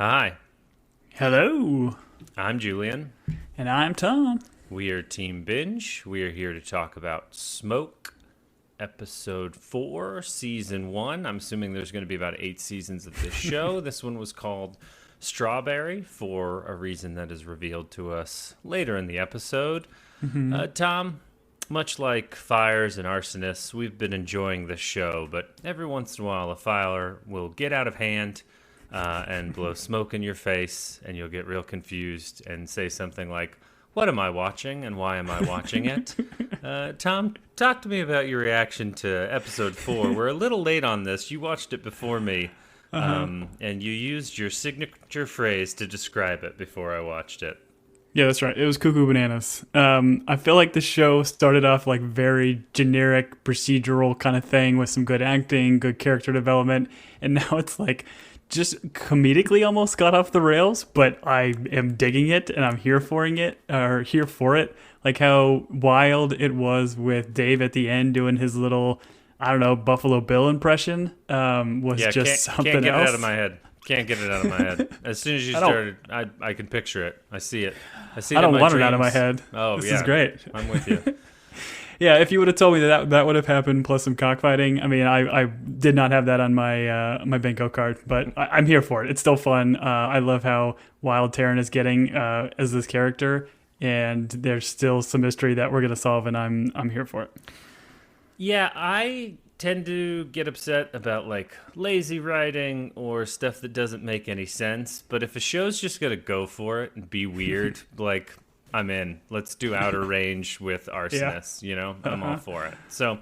Hi, Hello, I'm Julian. and I'm Tom. We are Team Binge. We are here to talk about Smoke, episode 4, season 1. I'm assuming there's going to be about 8 seasons of this show. This one was called Strawberry for a reason that is revealed to us later in the episode. Tom, much like fires and arsonists, we've been enjoying this show, but every once in a while a fire will get out of hand and blow smoke in your face, and you'll get real confused and say something like, "What am I watching, and why am I watching it?" Tom, talk to me about your reaction to episode 4. We're a little late on this. You watched it before me, and you used your signature phrase to describe it before I watched it. Yeah, that's right. It was cuckoo bananas. I feel like the show started off like very generic procedural kind of thing with some good acting, good character development, and now it's like just comedically almost got off the rails, but I am digging it and I'm here for it. Like how wild it was with Dave at the end doing his little, I don't know, Buffalo Bill impression was just something can't get else. it out of my head. Can't get it out of my head. As soon as you started, I can picture it. I see it. I don't want dreams. it out of my head. Oh, this yeah. is great. I'm with you. Yeah, if you would have told me that would have happened, plus some cockfighting. I mean, I did not have that on my my bingo card, but I'm here for it. It's still fun. I love how wild Taron is getting as this character, and there's still some mystery that we're gonna solve, and I'm here for it. Yeah, I tend to get upset about like lazy writing or stuff that doesn't make any sense. But if a show's just gonna go for it and be weird, like I'm in. Let's do Outer Range with arsonists. You know, I'm all for it. So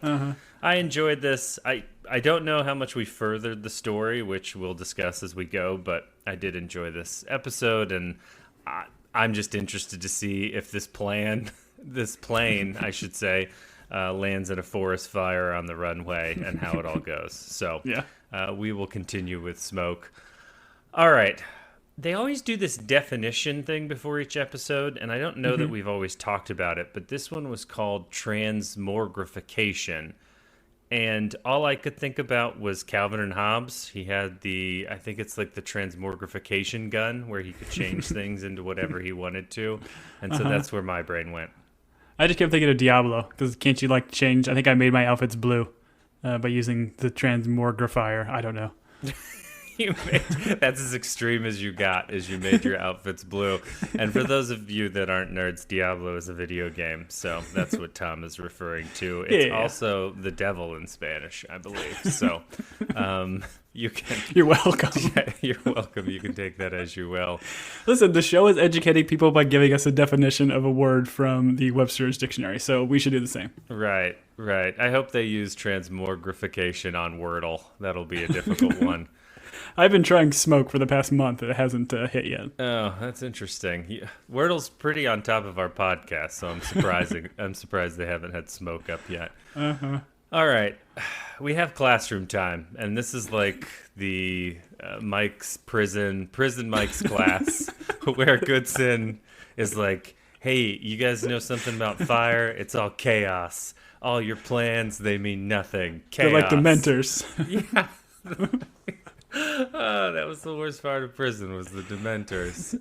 I enjoyed this. I don't know how much we furthered the story, which we'll discuss as we go, but I did enjoy this episode, and I'm just interested to see if this plane, I should say, lands in a forest fire on the runway and how it all goes. So we will continue with Smoke. All right. They always do this definition thing before each episode, and I don't know that we've always talked about it, but this one was called transmogrification. And all I could think about was Calvin and Hobbes. He had I think it's like the transmogrification gun, where he could change things into whatever he wanted to. And so that's where my brain went. I just kept thinking of Diablo because can't you like change? I think I made my outfits blue by using the transmogrifier. I don't know. That's as extreme as you got, as you made your outfits blue. And for those of you that aren't nerds, Diablo is a video game, so that's what Tom is referring to. It's also the devil in Spanish, I believe. So you can. You're welcome. Yeah, you're welcome. You can take that as you will. Listen, the show is educating people by giving us a definition of a word from the Webster's dictionary, so we should do the same. Right. I hope they use transmogrification on Wordle. That'll be a difficult one. I've been trying Smoke for the past month. It hasn't hit yet. Oh, that's interesting. Yeah. Wordle's pretty on top of our podcast, so I'm surprised they haven't had Smoke up yet. All right. We have classroom time, and this is like the Mike's prison Mike's class, where Goodson is like, "Hey, you guys know something about fire? It's all chaos. All your plans, they mean nothing. Chaos." They're like the mentors. Yeah. Oh, that was the worst part of prison, was the Dementors.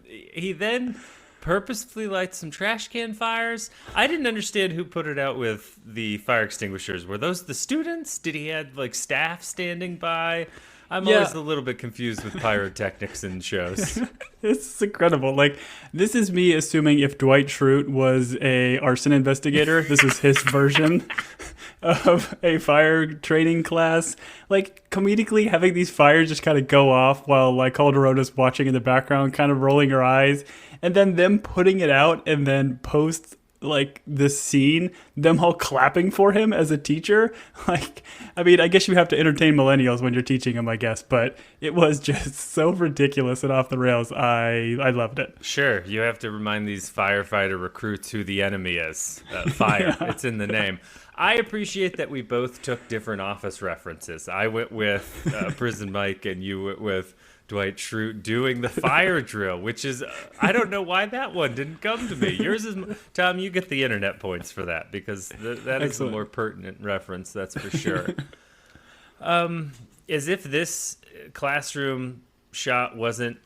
He then purposefully lights some trash can fires. I didn't understand who put it out with the fire extinguishers. Were those the students? Did he have like staff standing by? I'm always a little bit confused with pyrotechnics in shows. It's incredible. Like, this is me assuming if Dwight Schrute was a arson investigator, this is his version of a fire training class. Like, comedically having these fires just kind of go off while like Calderona's watching in the background, kind of rolling her eyes, and then them putting it out and then post like this scene, them all clapping for him as a teacher. Like, I mean, I guess you have to entertain millennials when you're teaching them, I guess, but it was just so ridiculous and off the rails. I loved it. Sure, you have to remind these firefighter recruits who the enemy is. Fire, it's in the name. I appreciate that we both took different Office references. I went with Prison Mike, and you went with Dwight Schrute doing the fire drill, which is, I don't know why that one didn't come to me. Yours is, Tom, you get the internet points for that, because that is a more pertinent reference, that's for sure. As if this classroom shot wasn't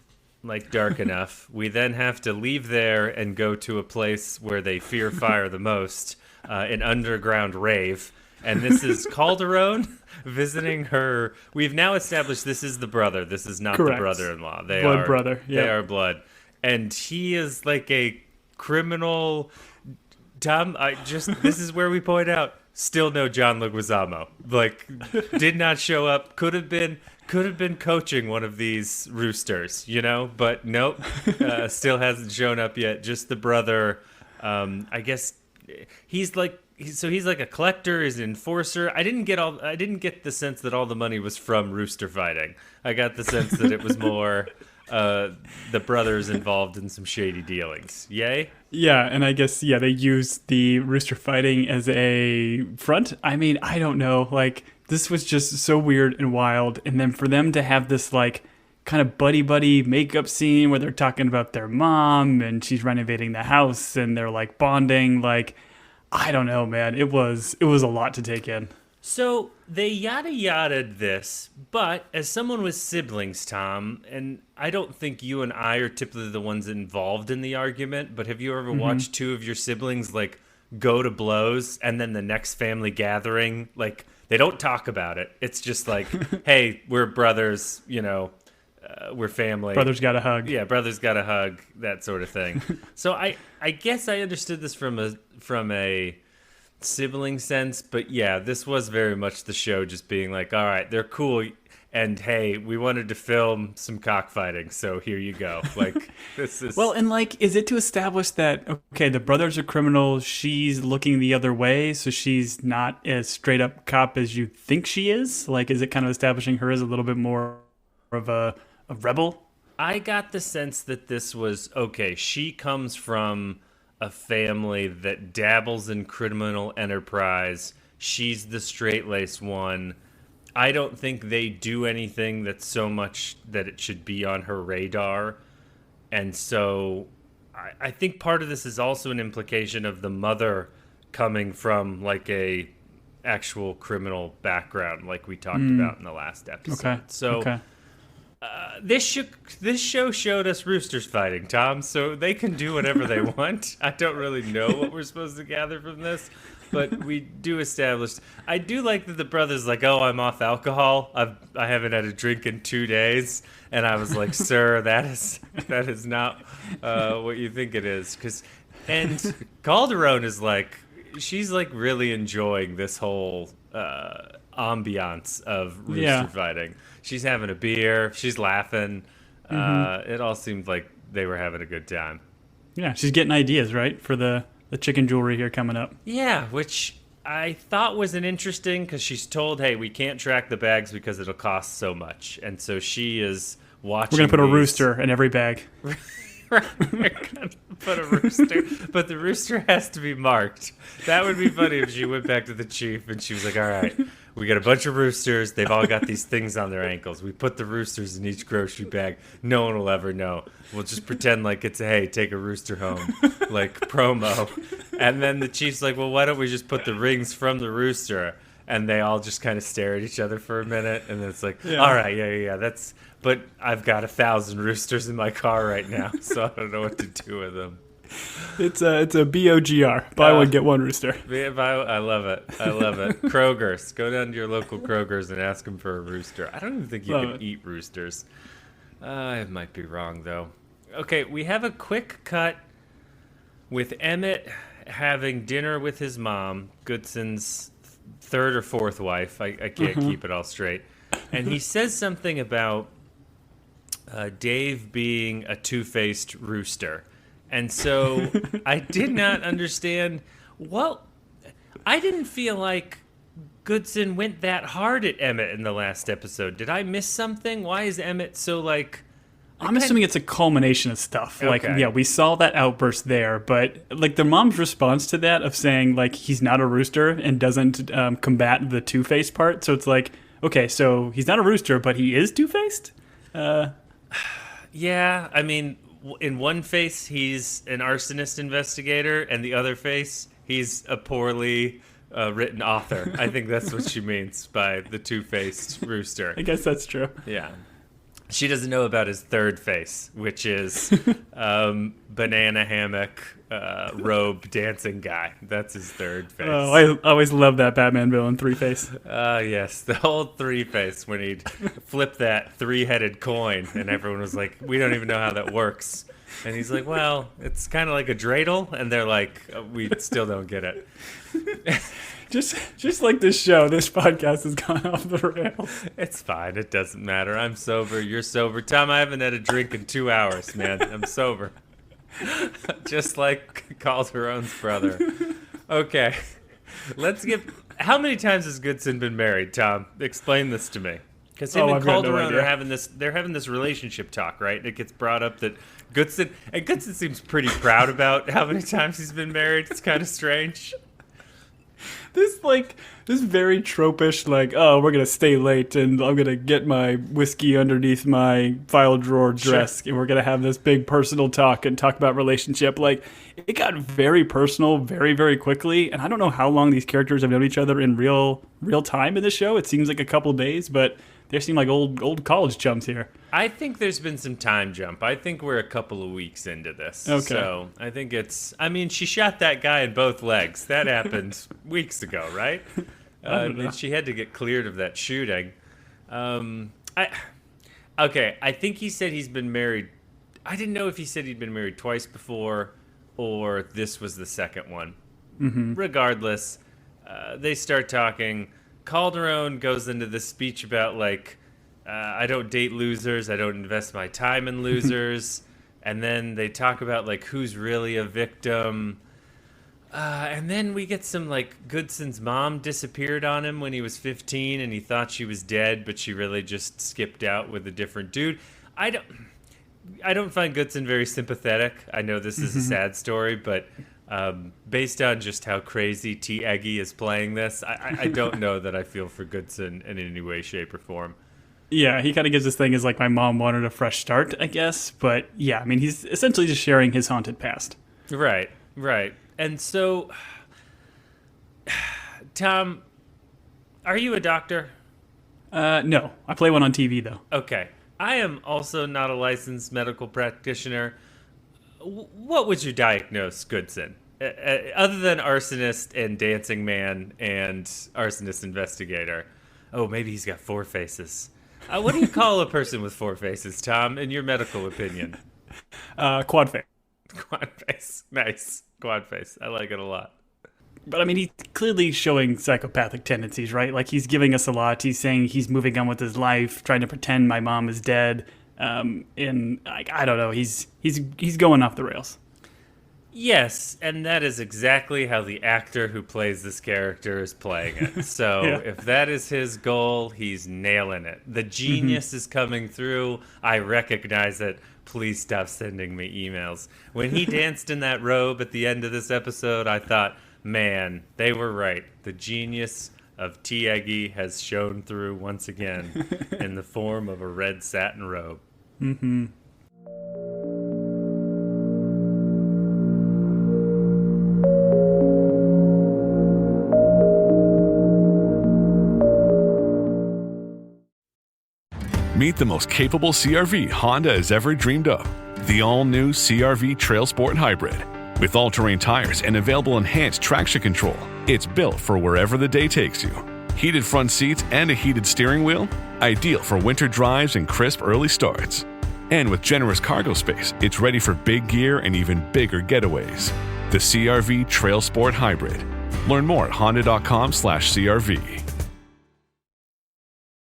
like dark enough. We then have to leave there and go to a place where they fear fire the most, an underground rave. And this is Calderon visiting her. We've now established this is the brother. This is not Correct. the brother-in-law. They Blood are brother. They Yep. are blood, and he is like a criminal. Tom, this is where we point out. Still no John Leguizamo. Like, did not show up. Could have been coaching one of these roosters, but nope. Still hasn't shown up yet. Just the brother. I guess he's like a collector, he's an enforcer. I didn't get the sense that all the money was from rooster fighting. I got the sense that it was more the brothers involved in some shady dealings. Yay? Yeah, and I guess, they use the rooster fighting as a front. I mean, I don't know. Like, this was just so weird and wild. And then for them to have this, like, kind of buddy-buddy makeup scene where they're talking about their mom and she's renovating the house and they're, like, bonding. Like, I don't know, man. It was a lot to take in. So they yada-yada'd this, but as someone with siblings, Tom, and I don't think you and I are typically the ones involved in the argument, but have you ever watched two of your siblings, like, go to blows and then the next family gathering, like, they don't talk about it. It's just like, hey, we're brothers, we're family. Brothers got a hug. Yeah, brothers got a hug, that sort of thing. So I guess I understood this from a sibling sense, but yeah, this was very much the show just being like, all right, they're cool, and hey, we wanted to film some cockfighting, so here you go. Like, this is... Well, and like, is it to establish that, okay, the brothers are criminals, she's looking the other way, so she's not as straight up cop as you think she is? Like, is it kind of establishing her as a little bit more of a rebel? I got the sense that this was, okay, she comes from a family that dabbles in criminal enterprise. She's the straight-laced one. I don't think they do anything that's so much that it should be on her radar. And so I think part of this is also an implication of the mother coming from like a actual criminal background, like we talked about in the last episode. Okay. So okay. This show showed us roosters fighting, Tom, so they can do whatever they want. I don't really know what we're supposed to gather from this, but we do establish. I do like that the brother's like, oh, I'm off alcohol. I haven't had a drink in 2 days. And I was like, sir, that is not what you think it is. And Calderon is like, she's like really enjoying this whole ambiance of rooster fighting. She's having a beer. She's laughing. It all seemed like they were having a good time. Yeah, she's getting ideas, right, for the chicken jewelry here coming up. Yeah, which I thought was an interesting, because she's told, hey, we can't track the bags because it'll cost so much. And so she is watching. We're going to put a rooster in every bag. We're gonna put a rooster, but the rooster has to be marked. That would be funny if she went back to the chief and she was like, all right, we got a bunch of roosters. They've all got these things on their ankles. We put the roosters in each grocery bag. No one will ever know. We'll just pretend like it's a, hey, take a rooster home, like promo. And then the chief's like, well, why don't we just put the rings from the rooster? And they all just kind of stare at each other for a minute. And then it's like, all right, yeah, that's... But I've got 1,000 roosters in my car right now, so I don't know what to do with them. It's a BOGR. Buy one, get one rooster. I love it. Kroger's. Go down to your local Kroger's and ask them for a rooster. I don't even think you can eat roosters. I might be wrong, though. Okay, we have a quick cut with Emmett having dinner with his mom, Goodson's third or fourth wife. I can't keep it all straight. And he says something about Dave being a two-faced rooster. And so I did not understand. Well, I didn't feel like Goodson went that hard at Emmett in the last episode. Did I miss something? Why is Emmett so like... I'm assuming it's a culmination of stuff. Okay. Like, yeah, we saw that outburst there, but like the mom's response to that of saying like he's not a rooster and doesn't combat the two-faced part. So it's like, okay, so he's not a rooster, but he is two-faced? Yeah, I mean, in one face, he's an arsonist investigator, and the other face, he's a poorly written author. I think that's what she means by the two-faced rooster. I guess that's true. Yeah. She doesn't know about his third face, which is banana hammock, robe, dancing guy. That's his third face. Oh, I always love that Batman villain, Three-Face. Yes, the whole three-face when he'd flip that three-headed coin, and everyone was like, we don't even know how that works. And he's like, well, it's kind of like a dreidel, and they're like, we still don't get it. Just like this show, this podcast has gone off the rails. It's fine. It doesn't matter. I'm sober. You're sober. Tom, I haven't had a drink in 2 hours, man. I'm sober. Just like Calderon's brother. Okay. Let's get... How many times has Goodson been married, Tom? Explain this to me. Because him and Calderon are having this relationship talk, right? And it gets brought up that Goodson seems pretty proud about how many times he's been married. It's kind of strange. This very tropish, oh, we're going to stay late and I'm going to get my whiskey underneath my file drawer dress and we're going to have this big personal talk and talk about relationship. It got very personal very, very quickly. And I don't know how long these characters have known each other in real time in the show. It seems like a couple days, but they seem like old college chums here. I think there's been some time jump. I think we're a couple of weeks into this. Okay. So I think she shot that guy in both legs. That happened weeks ago, right? And she had to get cleared of that shooting. I think he said he's been married. I didn't know if he said he'd been married twice before or this was the second one. Mm-hmm. Regardless, they start talking. Calderon goes into this speech about I don't date losers, I don't invest my time in losers, and then they talk about who's really a victim, and then we get some Goodson's mom disappeared on him when he was 15 and he thought she was dead, but she really just skipped out with a different dude. I don't find Goodson very sympathetic. I know this is a sad story, but based on just how crazy T. Eggy is playing this, I don't know that I feel for Goodson in any way, shape, or form. Yeah, he kind of gives this thing as my mom wanted a fresh start, I guess. But yeah, I mean, he's essentially just sharing his haunted past. Right. And so, Tom, are you a doctor? No, I play one on TV, though. Okay. I am also not a licensed medical practitioner. What would you diagnose Goodson? Other than arsonist and dancing man and arsonist investigator. Oh, maybe he's got four faces. What do you call a person with four faces, Tom, in your medical opinion? Quad face. Quad face. Nice. Quad face. I like it a lot. But I mean, he's clearly showing psychopathic tendencies, right? He's giving us a lot. He's saying he's moving on with his life, trying to pretend my mom is dead. And I don't know. He's going off the rails. Yes, and that is exactly how the actor who plays this character is playing it. So Yeah. If that is his goal, he's nailing it. The genius is coming through. I recognize it. Please stop sending me emails. When he danced in that robe at the end of this episode, I thought, man, they were right. The genius of T. Eggy has shown through once again in the form of a red satin robe. Mm-hmm. Meet the most capable CR-V Honda has ever dreamed of. The all-new CR-V Trail Sport Hybrid. With all-terrain tires and available enhanced traction control, it's built for wherever the day takes you. Heated front seats and a heated steering wheel, ideal for winter drives and crisp early starts. And with generous cargo space, it's ready for big gear and even bigger getaways. The CR-V Trail Sport Hybrid. Learn more at honda.com/CRV.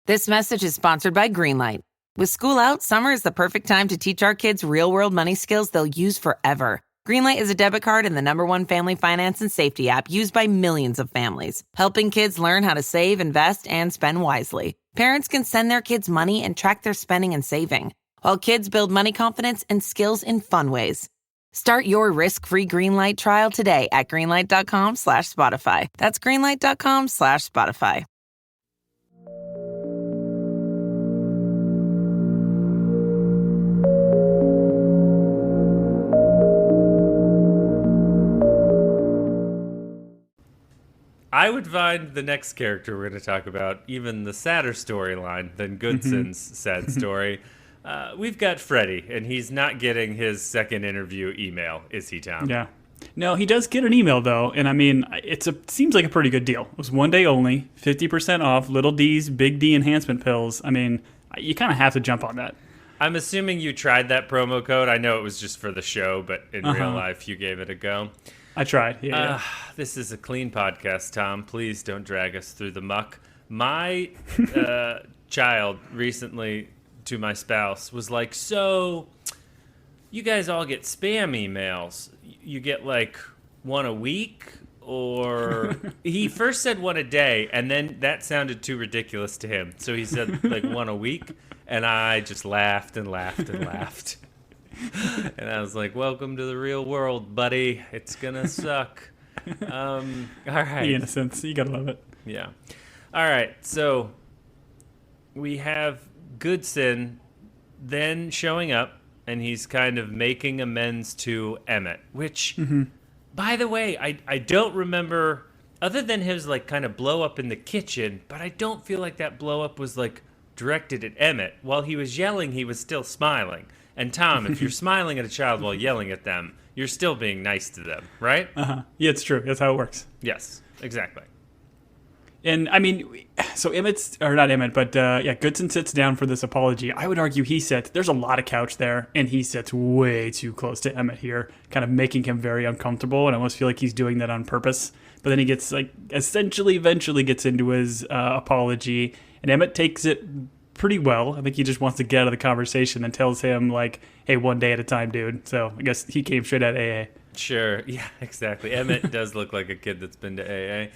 This message is sponsored by Greenlight. With school out, summer is the perfect time to teach our kids real-world money skills they'll use forever. Greenlight is a debit card and the #1 family finance and safety app used by millions of families, helping kids learn how to save, invest, and spend wisely. Parents can send their kids money and track their spending and saving, while kids build money confidence and skills in fun ways. Start your risk-free Greenlight trial today at greenlight.com/Spotify. That's greenlight.com/Spotify. I would find the next character we're going to talk about even the sadder storyline than Goodson's sad story. we've got Freddie, and he's not getting his second interview email, is he, Tom? Yeah. No, he does get an email, though, and I mean, seems like a pretty good deal. It was 1 day only, 50% off, little D's, big D enhancement pills. I mean, you kind of have to jump on that. I'm assuming you tried that promo code. I know it was just for the show, but in real life, you gave it a go. I tried, yeah. This is a clean podcast, Tom. Please don't drag us through the muck. My child recently, to my spouse, was like, so you guys all get spam emails. You get like one a week? Or he first said one a day, and then that sounded too ridiculous to him. So he said like one a week, and I just laughed and laughed and laughed. And I was like, welcome to the real world, buddy. It's going to suck. All right. The innocence. You got to love it. Yeah. All right. So we have Goodson then showing up, and he's kind of making amends to Emmett, which, by the way, I don't remember, other than his like kind of blow up in the kitchen, but I don't feel like that blow up was like directed at Emmett. While he was yelling, he was still smiling. And Tom, if you're smiling at a child while yelling at them, you're still being nice to them, right? Yeah, it's true. That's how it works. Yes, exactly. And I mean, so Goodson sits down for this apology. I would argue there's a lot of couch there, and he sits way too close to Emmett here, kind of making him very uncomfortable, and I almost feel like he's doing that on purpose. But then he gets eventually gets into his apology, and Emmett takes it pretty well. I think he just wants to get out of the conversation and tells him like, hey, 1 day at a time, dude. So I guess he came straight out of AA. Sure. Yeah, exactly. Emmett does look like a kid that's been to AA.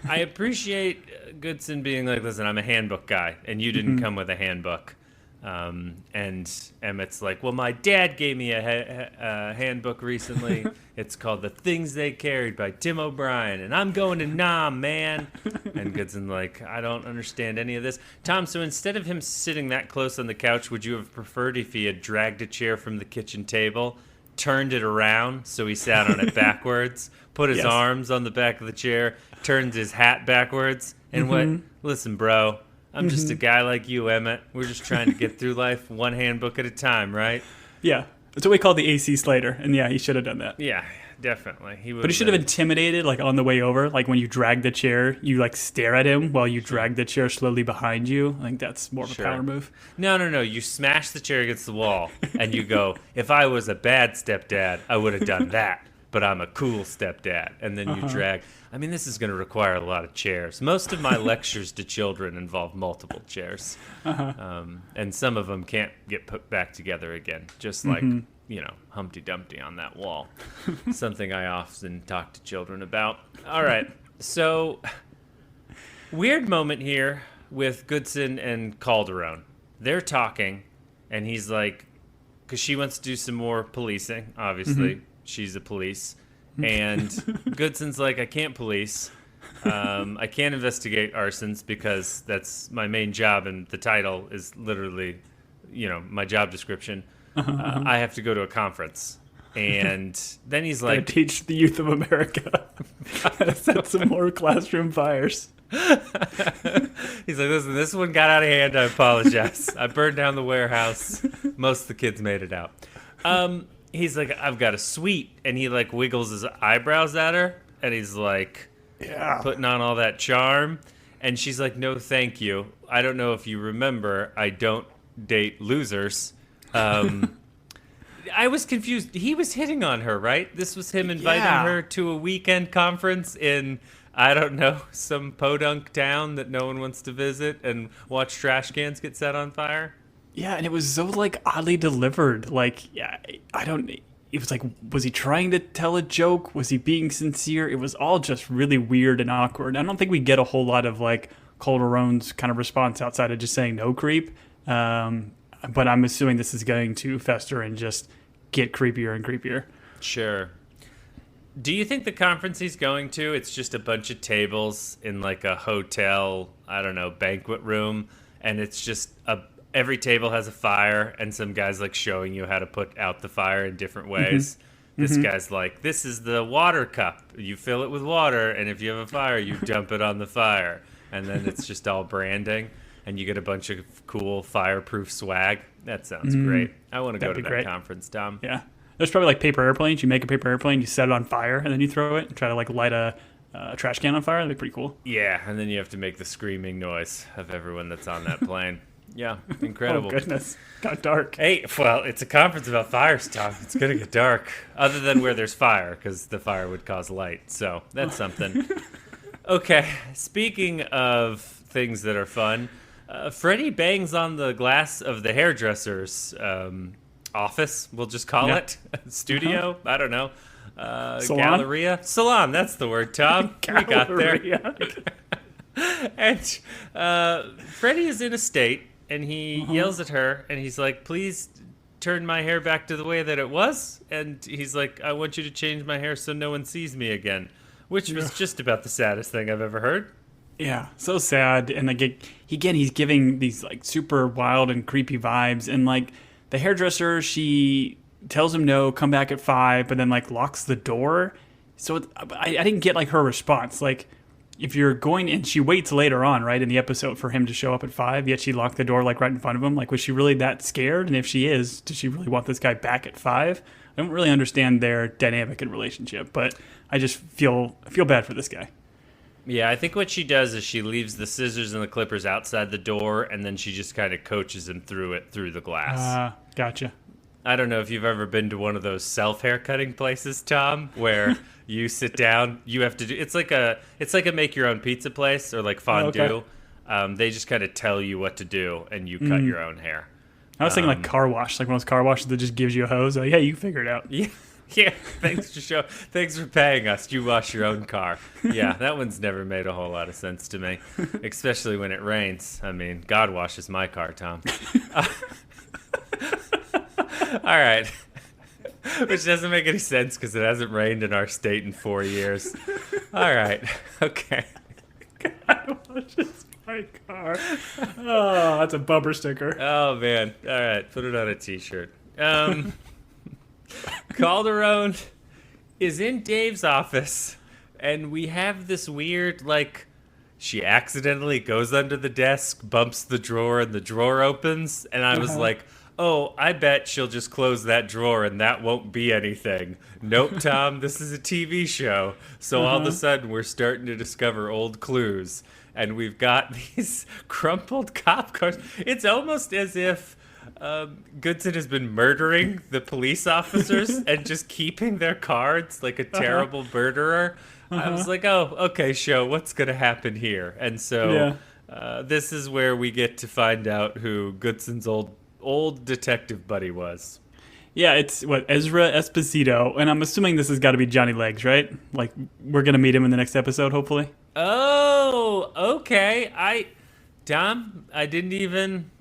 I appreciate Goodson being like, listen, I'm a handbook guy, and you didn't come with a handbook. And Emmett's like, well, my dad gave me a handbook recently. It's called The Things They Carried by Tim O'Brien, and I'm going to Nam, man. And Goodson like, I don't understand any of this. Tom, so instead of him sitting that close on the couch, would you have preferred if he had dragged a chair from the kitchen table, turned it around so he sat on it backwards, put his arms on the back of the chair, turned his hat backwards, and went, listen, bro, I'm just a guy like you, Emmett. We're just trying to get through life one handbook at a time, right? Yeah. That's what we call the AC Slater. And yeah, he should have done that. Yeah, definitely. But he should have intimidated, like on the way over. Like when you drag the chair, you like stare at him while you drag the chair slowly behind you. I think that's more of a power move. No. You smash the chair against the wall and you go, if I was a bad stepdad, I would have done that. But I'm a cool stepdad. And then you drag. I mean, this is going to require a lot of chairs. Most of my lectures to children involve multiple chairs. And some of them can't get put back together again. Just like, Humpty Dumpty on that wall. Something I often talk to children about. All right. So, weird moment here with Goodson and Calderon. They're talking, and he's like, because she wants to do some more policing, obviously. She's a police. And Goodson's like, I can't police. I can't investigate arsons because that's my main job, and the title is literally, my job description. I have to go to a conference. And then he's like, teach the youth of America how to set some more classroom fires. He's like, listen, this one got out of hand. I apologize. I burned down the warehouse. Most of the kids made it out. He's like, I've got a suite. And he like wiggles his eyebrows at her. And he's like, putting on all that charm. And she's like, no, thank you. I don't know if you remember, I don't date losers. I was confused. He was hitting on her, right? This was him inviting her to a weekend conference in, I don't know, some podunk town that no one wants to visit and watch trash cans get set on fire. Yeah, and it was so, like, oddly delivered. Like, it was like, was he trying to tell a joke? Was he being sincere? It was all just really weird and awkward. I don't think we get a whole lot of, like, Calderon's kind of response outside of just saying no creep. But I'm assuming this is going to fester and just get creepier and creepier. Sure. Do you think the conference he's going to, it's just a bunch of tables in like a hotel, I don't know, banquet room, and it's just every table has a fire, and some guy's like showing you how to put out the fire in different ways? This guy's like, this is the water cup. You fill it with water, and if you have a fire, you dump it on the fire. And then it's just all branding. and you get a bunch of cool fireproof swag. That sounds great. I want to go to that great. conference, Tom. Yeah. There's probably like paper airplanes. You make a paper airplane, you set it on fire, and then you throw it and try to like light a trash can on fire. That'd be pretty cool. Yeah, and then you have to make the screaming noise of everyone that's on that plane. Yeah, incredible. Oh, goodness. Got dark. Hey, well, it's a conference about fires, Tom. It's going to get dark. Other than where there's fire, because the fire would cause light. So that's something. Okay, speaking of things that are fun, Freddie bangs on the glass of the hairdresser's office, we'll just call it. Studio? I don't know. Salon? Galleria? Salon, that's the word, Tom. We got there. And Freddie is in a state, and he yells at her, and he's like, please turn my hair back to the way that it was. And he's like, I want you to change my hair so no one sees me again. Which was just about the saddest thing I've ever heard. Yeah, so sad. And like, he's giving these like super wild and creepy vibes. And like the hairdresser, she tells him no, come back at 5, but then like locks the door. So I didn't get like her response. Like, if you're going, and she waits later on, right, in the episode for him to show up at 5, yet she locked the door like right in front of him. Like, was she really that scared? And if she is, does she really want this guy back at 5? I don't really understand their dynamic and relationship, but I just feel bad for this guy. Yeah, I think what she does is she leaves the scissors and the clippers outside the door, and then she just kind of coaches him through the glass. Gotcha. I don't know if you've ever been to one of those self-haircutting places, Tom, where you sit down, you have to do, it's like a make your own pizza place or like fondue. Okay. They just kind of tell you what to do, and you cut your own hair. I was thinking like car wash, like one of those car washes that just gives you a hose. Like, hey, you figure it out. Yeah. Thanks for paying us. You wash your own car. Yeah, that one's never made a whole lot of sense to me, especially when it rains. I mean, God washes my car, Tom. All right. Which doesn't make any sense because it hasn't rained in our state in 4 years. All right. Okay. God washes my car. Oh, that's a bumper sticker. Oh, man. All right. Put it on a T-shirt. Calderon is in Dave's office, and we have this weird, like, she accidentally goes under the desk, bumps the drawer, and the drawer opens, and I was like, oh, I bet she'll just close that drawer and that won't be anything. Nope, Tom, this is a TV show. So all of a sudden we're starting to discover old clues. And we've got these crumpled cop cars. It's almost as if Goodson has been murdering the police officers and just keeping their cards like a terrible murderer. I was like, oh, okay, show, what's going to happen here? And so this is where we get to find out who Goodson's old detective buddy was. Yeah, it's Ezra Esposito, and I'm assuming this has got to be Johnny Legs, right? Like, we're gonna meet him in the next episode, hopefully. Oh, okay. Tom, I didn't even.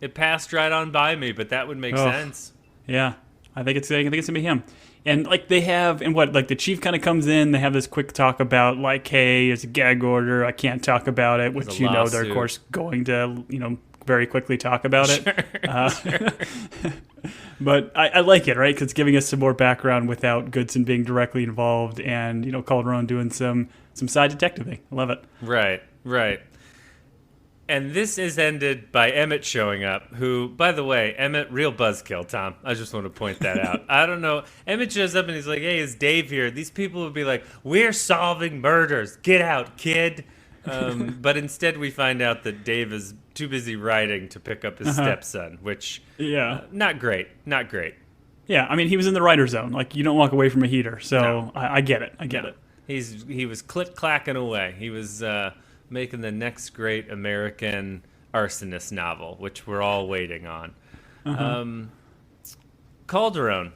It passed right on by me, but that would make sense. Yeah, I think it's gonna be him. And like they have, and like the chief kind of comes in, they have this quick talk about like, hey, it's a gag order, I can't talk about it, which they're of course going to very quickly talk about it. But I like it, right? Because it's giving us some more background without Goodson being directly involved, and Calderon doing some side detectiving. I love it. Right. And this is ended by Emmett showing up, who, by the way, Emmett, real buzzkill, Tom. I just want to point that out. I don't know. Emmett shows up and he's like, hey, is Dave here? These people would be like, we're solving murders. Get out, kid. But instead we find out that Dave is too busy writing to pick up his stepson, which, not great. Yeah, I mean, he was in the writer's zone. Like, you don't walk away from a heater, so no. I get it. It. He was click-clacking away. He was making the next great American arsonist novel, which we're all waiting on. Calderon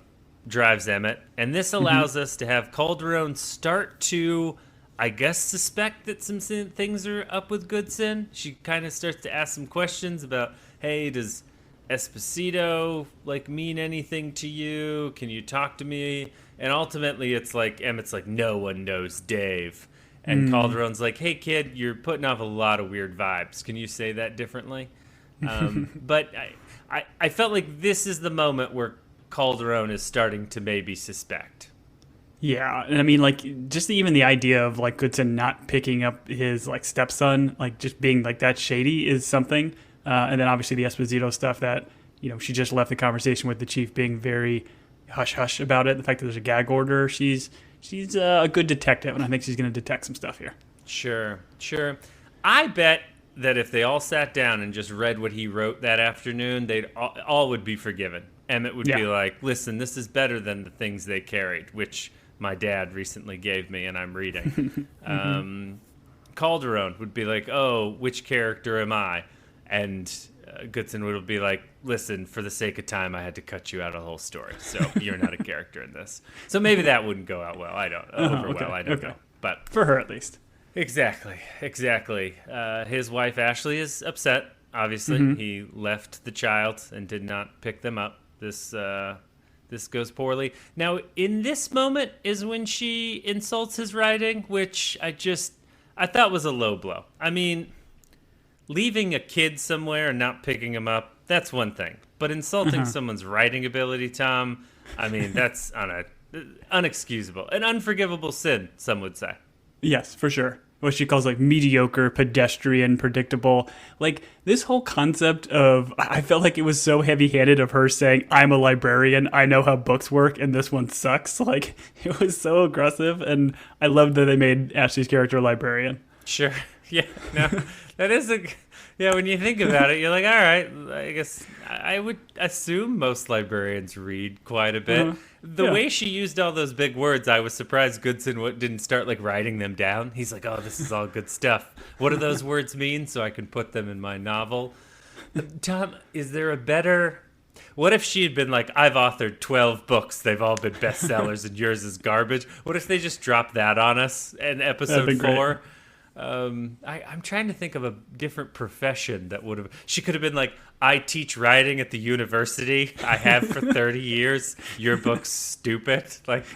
drives Emmett, and this allows us to have Calderon start to, I guess, suspect that some things are up with Goodson. She kind of starts to ask some questions about, hey, does Esposito mean anything to you? Can you talk to me? And ultimately it's like Emmett's like, no one knows Dave. And Calderon's like, hey kid, you're putting off a lot of weird vibes. Can you say that differently? But I felt like this is the moment where Calderon is starting to maybe suspect. Yeah, and I mean, like, just even the idea of like Goodson not picking up his like stepson, like just being like that shady is something. And then obviously the Esposito stuff that she just left the conversation with the chief being very hush hush about it. The fact that there's a gag order, she's a good detective, and I think she's going to detect some stuff here. Sure. I bet that if they all sat down and just read what he wrote that afternoon, they'd all would be forgiven. Emmett would be like, listen, this is better than the things they carried, which my dad recently gave me and I'm reading. Calderon would be like, oh, which character am I? And Goodson would be like, listen, for the sake of time, I had to cut you out of the whole story. So you're not a character in this. So maybe that wouldn't go out well. I don't know. But for her, at least. Exactly. His wife, Ashley, is upset, obviously. He left the child and did not pick them up. This goes poorly. Now, in this moment is when she insults his writing, which I thought was a low blow. I mean, leaving a kid somewhere and not picking him up, that's one thing. But insulting someone's writing ability, Tom, I mean, that's unexcusable. An unforgivable sin, some would say. Yes, for sure. What she calls like mediocre, pedestrian, predictable. Like this whole concept of, I felt like it was so heavy-handed of her saying, I'm a librarian, I know how books work, and this one sucks. Like it was so aggressive, and I loved that they made Ashley's character a librarian. Sure. Yeah. No, that is when you think about it, you're like, all right, I guess I would assume most librarians read quite a bit. The way she used all those big words, I was surprised Goodson didn't start like writing them down. He's like, oh, this is all good stuff. What do those words mean so I can put them in my novel? Tom, is there a better... What if she had been like, I've authored 12 books. They've all been bestsellers and yours is garbage. What if they just dropped that on us in episode 4? I'm trying to think of a different profession that would have... She could have been like, I teach writing at the university. I have for 30 years. Your book's stupid. Like,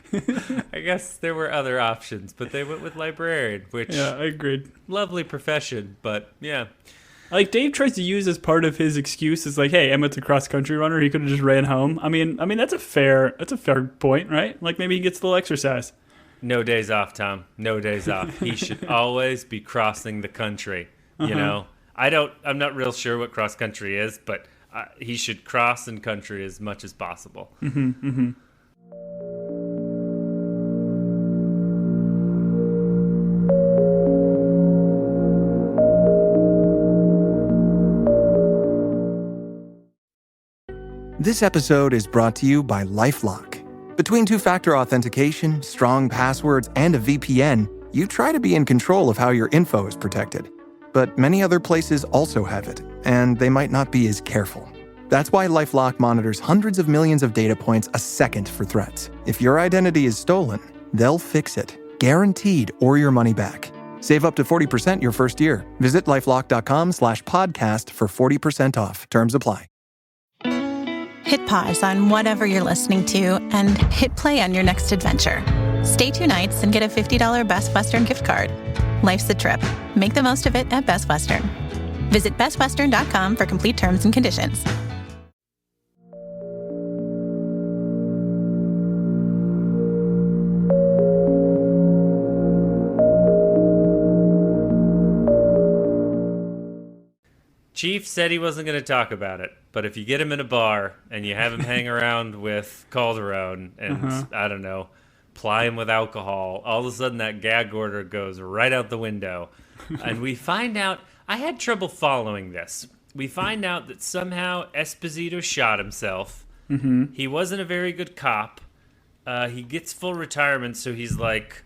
I guess there were other options, but they went with librarian, which... Yeah, I agreed. Lovely profession, but yeah. Like, Dave tries to use as part of his excuse is like, hey, Emmett's a cross-country runner. He could have just ran home. I mean, that's a fair point, right? Like, maybe he gets a little exercise. No days off, Tom. No days off. He should always be crossing the country. You know, I'm not real sure what cross country is, but he should cross in country as much as possible. This episode is brought to you by LifeLock. Between two-factor authentication, strong passwords, and a VPN, you try to be in control of how your info is protected. But many other places also have it, and they might not be as careful. That's why LifeLock monitors hundreds of millions of data points a second for threats. If your identity is stolen, they'll fix it, guaranteed, or your money back. Save up to 40% your first year. Visit LifeLock.com/podcast for 40% off. Terms apply. Hit pause on whatever you're listening to and hit play on your next adventure. Stay 2 nights and get a $50 Best Western gift card. Life's a trip. Make the most of it at Best Western. Visit bestwestern.com for complete terms and conditions. Chief said he wasn't going to talk about it, but if you get him in a bar and you have him hang around with Calderon and, I don't know, ply him with alcohol, all of a sudden that gag order goes right out the window. And we find out, I had trouble following this. We find out that somehow Esposito shot himself. He wasn't a very good cop. He gets full retirement, so he's like,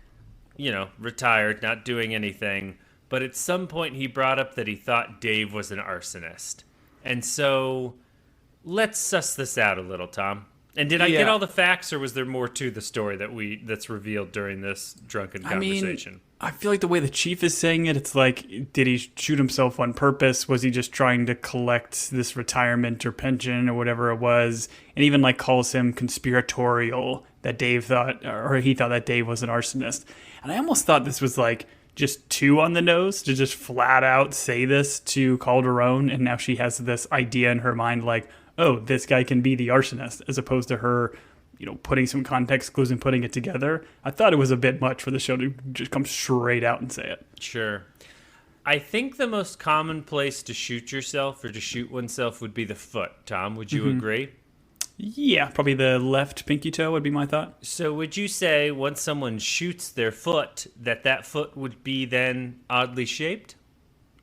retired, not doing anything. But at some point he brought up that he thought Dave was an arsonist. And so let's suss this out a little, Tom. And did I get all the facts, or was there more to the story that's revealed during this drunken conversation? I feel like the way the chief is saying it, it's like, did he shoot himself on purpose? Was he just trying to collect this retirement or pension or whatever it was? And even like calls him conspiratorial, that Dave thought, or he thought that Dave was an arsonist. And I almost thought this was like just too on the nose to just flat out say this to Calderon, and now she has this idea in her mind like, oh, this guy can be the arsonist, as opposed to her putting some context clues and putting it together. I thought it was a bit much for the show to just come straight out and say it. Sure. I think the most common place to shoot yourself or to shoot oneself would be the foot. Tom, would you agree? Yeah, probably the left pinky toe would be my thought. So would you say once someone shoots their foot, that foot would be then oddly shaped?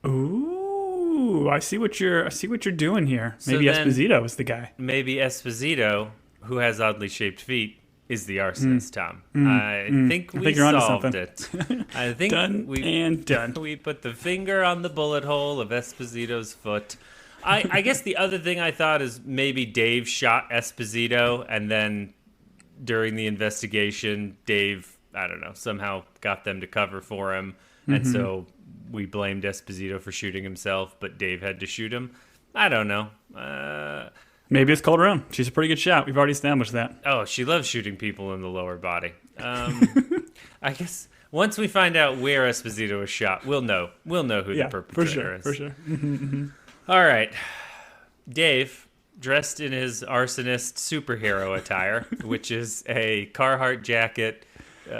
Ooh, I see what you're doing here. So Maybe then- Esposito is the guy. Maybe Esposito, who has oddly shaped feet, is the arsonist, Tom. I think we you're onto solved something. it. I think Done and done. we put the finger on the bullet hole of Esposito's foot. I guess the other thing I thought is maybe Dave shot Esposito, and then during the investigation, Dave, I don't know, somehow got them to cover for him. And so we blamed Esposito for shooting himself, but Dave had to shoot him. I don't know. Maybe it's Calderon. She's a pretty good shot. We've already established that. Oh, she loves shooting people in the lower body. I guess once we find out where Esposito was shot, we'll know. We'll know who the perpetrator is. For sure. All right. Dave, dressed in his arsonist superhero attire, which is a Carhartt jacket,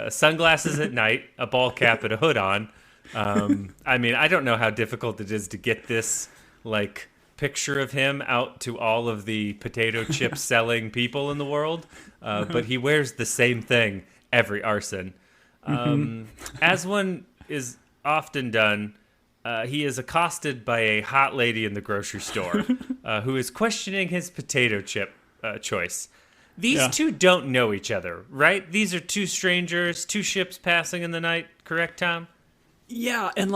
sunglasses at night, a ball cap, and a hood on. I mean, I don't know how difficult it is to get this, picture of him out to all of the potato chip selling people in the world, but he wears the same thing every arson. As one is often done, he is accosted by a hot lady in the grocery store who is questioning his potato chip choice. These two don't know each other, right? These are two strangers, two ships passing in the night, correct, Tom? Yeah, and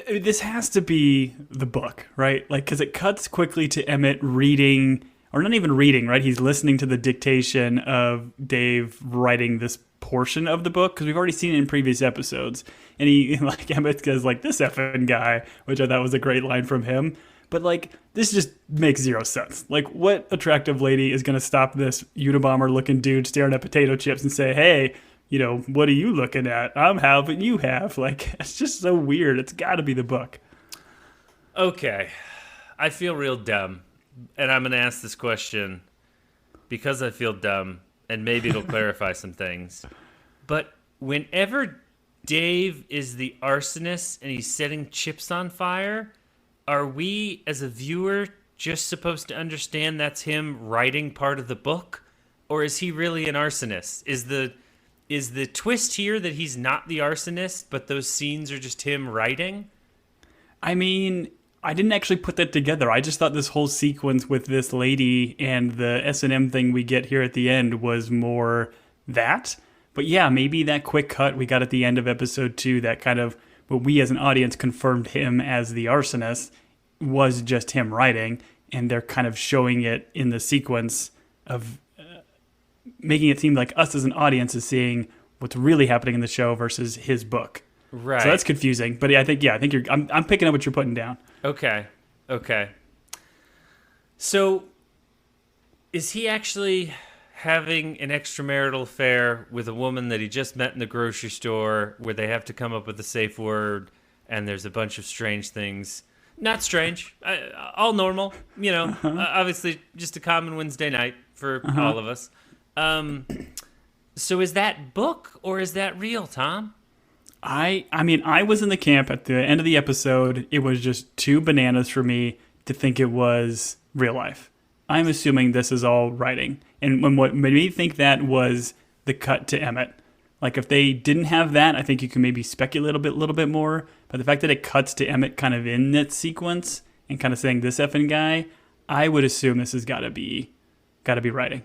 this has to be the book, right? Because it cuts quickly to Emmett reading, or not even reading, right? He's listening to the dictation of Dave writing this portion of the book, because we've already seen it in previous episodes. And Emmett goes this effing guy, which I thought was a great line from him. But this just makes zero sense. What attractive lady is going to stop this Unabomber-looking dude staring at potato chips and say, hey, what are you looking at? I'm having you have. It's just so weird. It's got to be the book. Okay. I feel real dumb. And I'm going to ask this question because I feel dumb, and maybe it'll clarify some things. But whenever Dave is the arsonist and he's setting chips on fire, are we, as a viewer, just supposed to understand that's him writing part of the book? Or is he really an arsonist? Is the twist here that he's not the arsonist, but those scenes are just him writing? I mean, I didn't actually put that together. I just thought this whole sequence with this lady and the S&M thing we get here at the end was more that. But yeah, maybe that quick cut we got at the end of episode 2, that kind of what we as an audience confirmed him as the arsonist, was just him writing, and they're kind of showing it in the sequence of making it seem like us as an audience is seeing what's really happening in the show versus his book. Right. So that's confusing. But I think I'm picking up what you're putting down. Okay. So is he actually having an extramarital affair with a woman that he just met in the grocery store, where they have to come up with a safe word and there's a bunch of strange things? Not strange, all normal, obviously just a common Wednesday night for all of us. So is that book or is that real, Tom? I mean, I was in the camp at the end of the episode. It was just too bananas for me to think it was real life. I'm assuming this is all writing. And what made me think that was the cut to Emmett. If they didn't have that, I think you can maybe speculate a little bit more. But the fact that it cuts to Emmett kind of in that sequence and kind of saying this effing guy, I would assume this has got to be writing.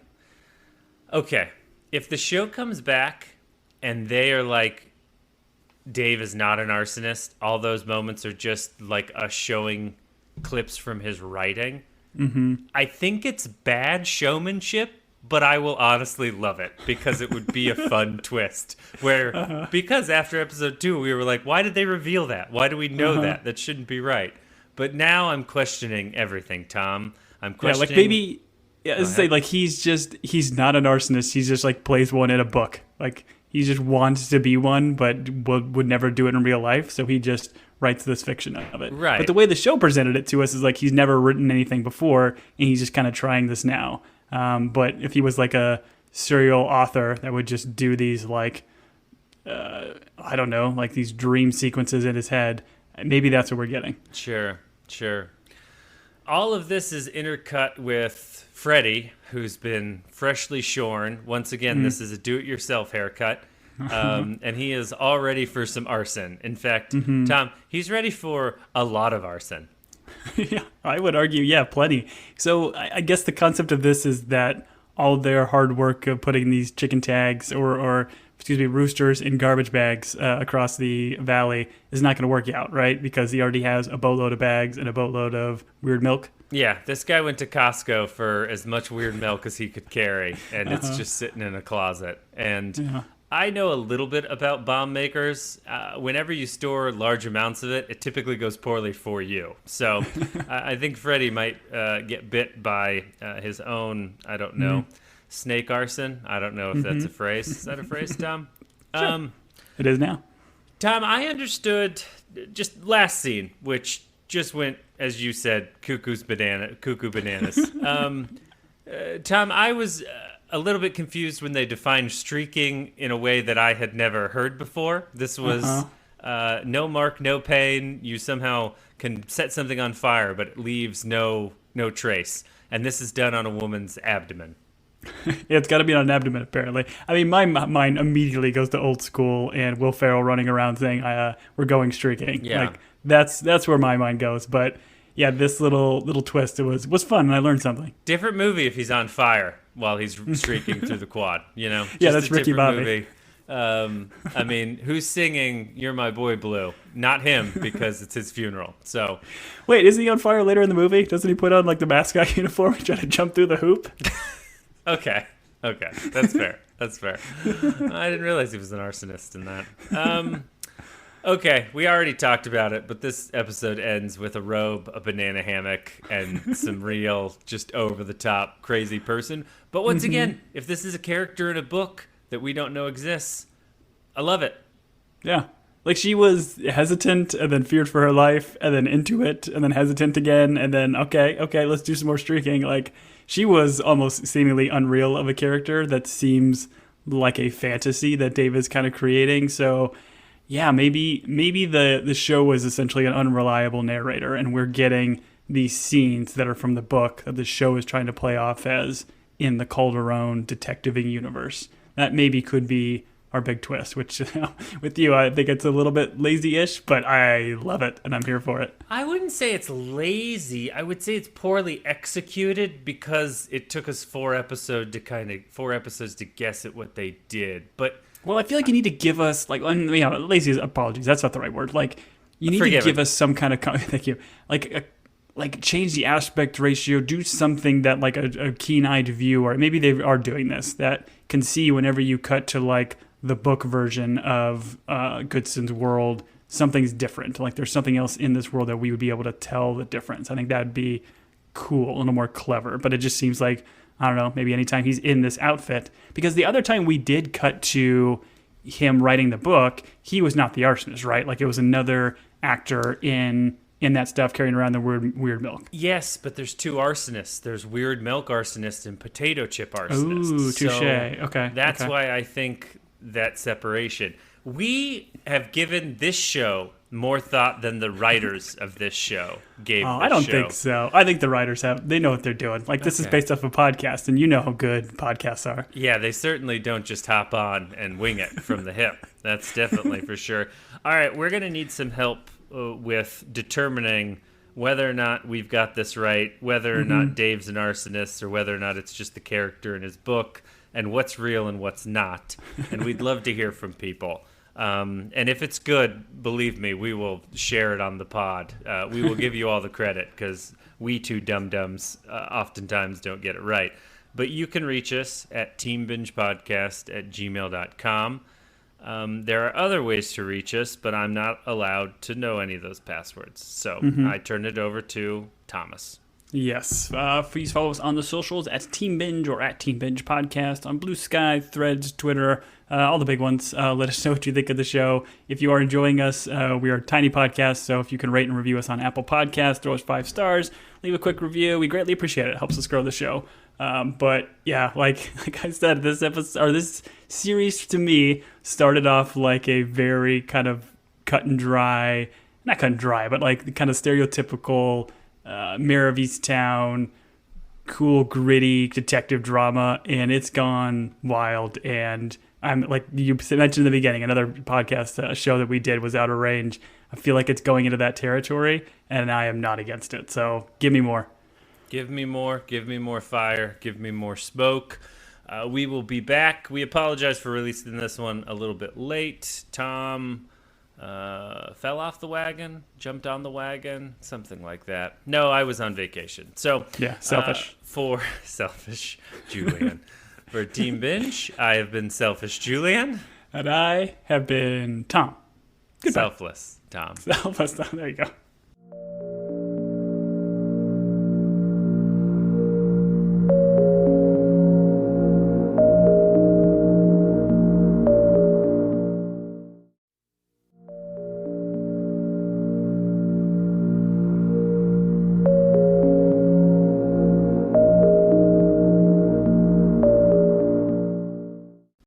Okay. If the show comes back and they are Dave is not an arsonist, all those moments are just us showing clips from his writing, I think it's bad showmanship, but I will honestly love it because it would be a fun twist where, because after episode 2, we were why did they reveal that? Why do we know that? That shouldn't be right. But now I'm questioning everything, Tom. I'm questioning. Yeah, maybe, he's not an arsonist. He's just plays one in a book. He just wants to be one, but would never do it in real life. So he just writes this fiction of it. Right. But the way the show presented it to us is he's never written anything before, and he's just kind of trying this now. But if he was a serial author that would just do these like, I don't know, like these dream sequences in his head. Maybe that's what we're getting. Sure. All of this is intercut with Freddy, who's been freshly shorn. Once again, This is a do-it-yourself haircut. And he is all ready for some arson. In fact, Tom, he's ready for a lot of arson. Yeah, I would argue, plenty. So I guess the concept of this is that all their hard work of putting these chicken tags or roosters in garbage bags across the valley is not going to work out, right? Because he already has a boatload of bags and a boatload of weird milk. Yeah, this guy went to Costco for as much weird milk as he could carry, and it's just sitting in a closet. And I know a little bit about bomb makers. Whenever you store large amounts of it, it typically goes poorly for you. So I think Freddy might get bit by his own, I don't know, snake arson. I don't know if that's a phrase. Is that a phrase, Tom? Sure. It is now. Tom, I understood just last scene, which just went, as you said, cuckoo bananas. Tom, I was a little bit confused when they defined streaking in a way that I had never heard before. This was no mark, no pain. You somehow can set something on fire, but it leaves no trace. And this is done on a woman's abdomen. Yeah, it's got to be on an abdomen, apparently. I mean, my mind immediately goes to old school and Will Ferrell running around saying, we're going streaking. Yeah. Like, that's where my mind goes. But yeah, this little twist, it was fun, and I learned something. Different movie if he's on fire while he's streaking through the quad, you know? Yeah, that's Ricky Bobby. Movie. I mean, who's singing You're My Boy Blue? Not him, because it's his funeral. So, wait, isn't he on fire later in the movie? Doesn't he put on like the mascot uniform and try to jump through the hoop? Okay, that's fair. I didn't realize he was an arsonist in that. Okay, we already talked about it, but this episode ends with a robe, a banana hammock, and some real, just over-the-top crazy person. But once again, if this is a character in a book that we don't know exists, I love it. Yeah. Like, she was hesitant and then feared for her life and then into it and then hesitant again and then, okay, let's do some more streaking. Like, she was almost seemingly unreal of a character that seems like a fantasy that Dave is kind of creating. So, yeah, maybe the show was essentially an unreliable narrator and we're getting these scenes that are from the book that the show is trying to play off as in the Calderon detectiving universe. That maybe could be our big twist, which with you, I think it's a little bit lazy-ish, but I love it, and I'm here for it. I wouldn't say it's lazy. I would say it's poorly executed because it took us 4 episodes to guess at what they did. But well, I feel like you need to give us, like, lazy is apologies. That's not the right word. Like, you need to give us some kind of, thank you, like change the aspect ratio, do something that like a keen-eyed viewer, maybe they are doing this, that can see whenever you cut to like the book version of Goodson's world, something's different. Like there's something else in this world that we would be able to tell the difference. I think that'd be cool, a little more clever. But it just seems like, I don't know, maybe anytime he's in this outfit. Because the other time we did cut to him writing the book, he was not the arsonist, right? Like it was another actor in that stuff carrying around the weird milk. Yes, but there's 2 arsonists. There's weird milk arsonist and potato chip arsonist. Ooh, touche. So okay. That's why I think that separation. We have given this show more thought than the writers of this show gave this show. I don't think so. I think the writers they know what they're doing. Like this is based off a podcast, and you know how good podcasts are. Yeah, they certainly don't just hop on and wing it from the hip. That's definitely for sure. All right, we're going to need some help with determining whether or not we've got this right, whether or not Dave's an arsonist, or whether or not it's just the character in his book, and what's real and what's not. And we'd love to hear from people. And if it's good, believe me, we will share it on the pod. We will give you all the credit because we 2 dum-dums oftentimes don't get it right. But you can reach us at teambingepodcast@gmail.com. There are other ways to reach us, but I'm not allowed to know any of those passwords. So I turn it over to Thomas. Yes. Please follow us on the socials at Team Binge or at Team Binge Podcast on Blue Sky, Threads, Twitter, all the big ones. Let us know what you think of the show. If you are enjoying us, we are a tiny podcast, so if you can rate and review us on Apple Podcasts, throw us 5 stars, leave a quick review. We greatly appreciate it. It helps us grow the show. But yeah, like I said, this episode or this series to me started off like a very kind of cut and dry, not cut and dry, but like the kind of stereotypical Mayor of Easttown, cool, gritty detective drama, and it's gone wild. And I'm like you mentioned in the beginning, another podcast show that we did was Outer Range. I feel like it's going into that territory, and I am not against it. So give me more. Give me more. Give me more fire. Give me more smoke. We will be back. We apologize for releasing this one a little bit late. Tom fell off the wagon, jumped on the wagon, something like that. No, I was on vacation. So yeah, selfish. For selfish Julian. For Team Binge, I have been selfish Julian. And I have been Tom. Goodbye. Selfless Tom. Selfless Tom. There you go.